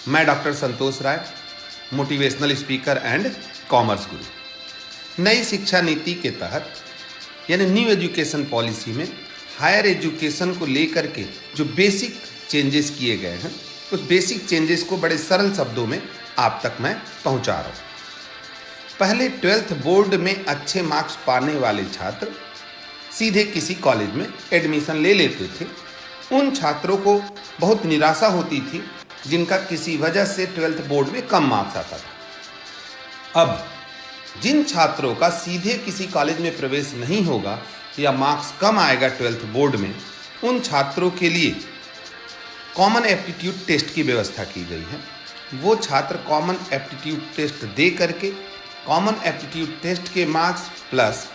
मैं doctor Santosh Rai, motivational speaker and commerce guru. नई शिक्षा नीति के तहत यानी न्यू एजुकेशन पॉलिसी में हायर एजुकेशन को लेकर के जो बेसिक चेंजेस किए गए हैं, उस बेसिक चेंजेस को बड़े सरल शब्दों में आप तक मैं पहुंचा रहा हूं। पहले 12th बोर्ड में अच्छे मार्क्स पाने वाले छात्र सीधे किसी कॉलेज में एडमिशन ले लेते थे। उन छात्रों को बहुत निराशा होती थी जिनका किसी वजह से 12th बोर्ड में कम मार्क्स आता था। अब जिन छात्रों का सीधे किसी कॉलेज में प्रवेश नहीं होगा या मार्क्स कम आएगा 12th बोर्ड में, उन छात्रों के लिए कॉमन एप्टीट्यूड टेस्ट की व्यवस्था की गई है। वो छात्र कॉमन एप्टीट्यूड टेस्ट दे करके कॉमन एप्टीट्यूड टेस्ट के मार्क्स प्लस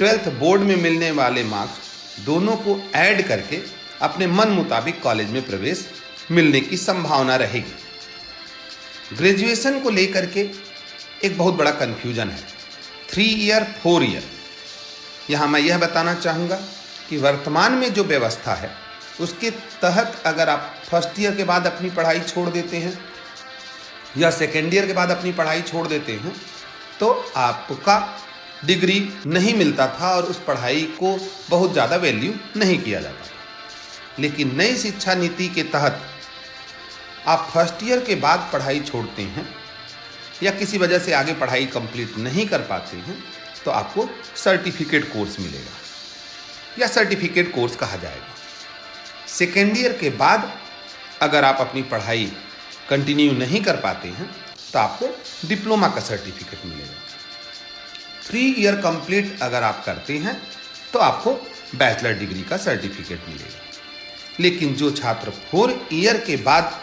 12th बोर्ड में मिलने वाले मार्क्स दोनों को ऐड करके अपने मन मुताबिक कॉलेज में प्रवेश मिलने की संभावना रहेगी। ग्रेजुएशन को लेकर के एक बहुत बड़ा कन्फ्यूजन है, 3 ईयर 4 ईयर। यहाँ मैं यह बताना चाहूँगा कि वर्तमान में जो व्यवस्था है उसके तहत अगर आप फर्स्ट ईयर के बाद अपनी पढ़ाई छोड़ देते हैं या सेकेंड ईयर के बाद अपनी पढ़ाई छोड़ देते हैं तो आपका डिग्री नहीं मिलता था और उस पढ़ाई को बहुत ज़्यादा वैल्यू नहीं किया जाता था। लेकिन नई शिक्षा नीति के तहत आप फर्स्ट ईयर के बाद पढ़ाई छोड़ते हैं या किसी वजह से आगे पढ़ाई कंप्लीट नहीं कर पाते हैं तो आपको सर्टिफिकेट कोर्स मिलेगा या सर्टिफिकेट कोर्स कहा जाएगा। सेकेंड ईयर के बाद अगर आप अपनी पढ़ाई कंटिन्यू नहीं कर पाते हैं तो आपको डिप्लोमा का सर्टिफिकेट मिलेगा। 3 ईयर कंप्लीट अगर आप करते हैं तो आपको बैचलर डिग्री का सर्टिफिकेट मिलेगा। लेकिन जो छात्र 4 ईयर के बाद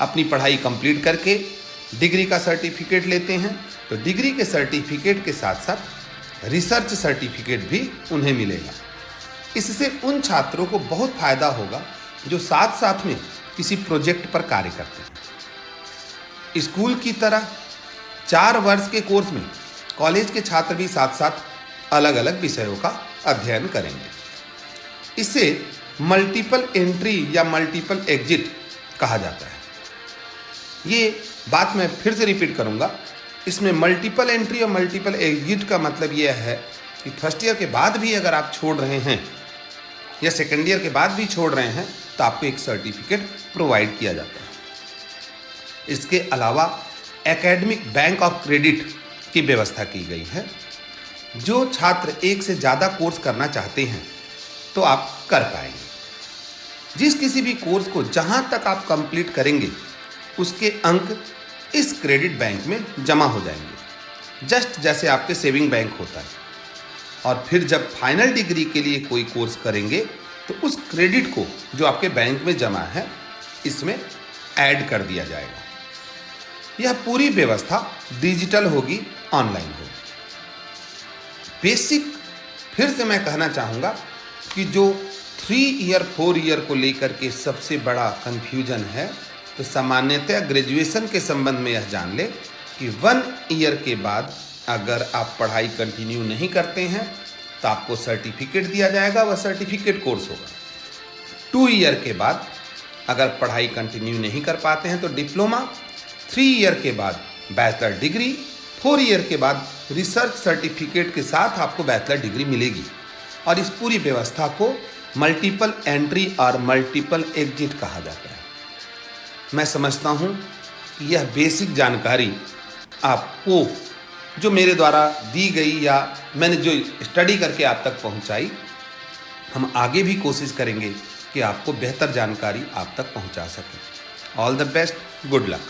अपनी पढ़ाई कंप्लीट करके डिग्री का सर्टिफिकेट लेते हैं तो डिग्री के सर्टिफिकेट के साथ साथ रिसर्च सर्टिफिकेट भी उन्हें मिलेगा। इससे उन छात्रों को बहुत फायदा होगा जो साथ साथ में किसी प्रोजेक्ट पर कार्य करते हैं। स्कूल की तरह 4 वर्ष के कोर्स में कॉलेज के छात्र भी साथ साथ अलग अलग विषयों का अध्ययन करेंगे। इसे मल्टीपल एंट्री या मल्टीपल एग्जिट कहा जाता है। ये बात मैं फिर से रिपीट करूंगा। इसमें मल्टीपल एंट्री और मल्टीपल एग्जिट का मतलब यह है कि फर्स्ट ईयर के बाद भी अगर आप छोड़ रहे हैं या सेकेंड ईयर के बाद भी छोड़ रहे हैं तो आपको एक सर्टिफिकेट प्रोवाइड किया जाता है। इसके अलावा एकेडमिक बैंक ऑफ क्रेडिट की व्यवस्था की गई है। जो छात्र एक से ज़्यादा कोर्स करना चाहते हैं तो आप कर पाएंगे। जिस किसी भी कोर्स को जहां तक आप कंप्लीट करेंगे उसके अंक इस क्रेडिट बैंक में जमा हो जाएंगे, जस्ट जैसे आपके सेविंग बैंक होता है। और फिर जब फाइनल डिग्री के लिए कोई कोर्स करेंगे तो उस क्रेडिट को जो आपके बैंक में जमा है इसमें ऐड कर दिया जाएगा। यह पूरी व्यवस्था डिजिटल होगी, ऑनलाइन होगी। बेसिक फिर से मैं कहना चाहूँगा कि जो 3 ईयर 4 ईयर को लेकर के सबसे बड़ा कन्फ्यूजन है तो सामान्यतः ग्रेजुएशन के संबंध में यह जान ले कि 1 ईयर के बाद अगर आप पढ़ाई कंटिन्यू नहीं करते हैं तो आपको सर्टिफिकेट दिया जाएगा, वह सर्टिफिकेट कोर्स होगा। 2 ईयर के बाद अगर पढ़ाई कंटिन्यू नहीं कर पाते हैं तो डिप्लोमा, 3 ईयर के बाद बैचलर डिग्री, 4 ईयर के बाद रिसर्च सर्टिफिकेट के साथ आपको बैचलर डिग्री मिलेगी। और इस पूरी व्यवस्था को मल्टीपल एंट्री और मल्टीपल एग्जिट कहा जाता है। मैं समझता हूँ कि यह बेसिक जानकारी आपको जो मेरे द्वारा दी गई या मैंने जो स्टडी करके आप तक पहुँचाई, हम आगे भी कोशिश करेंगे कि आपको बेहतर जानकारी आप तक पहुँचा सकें। All the best, good luck.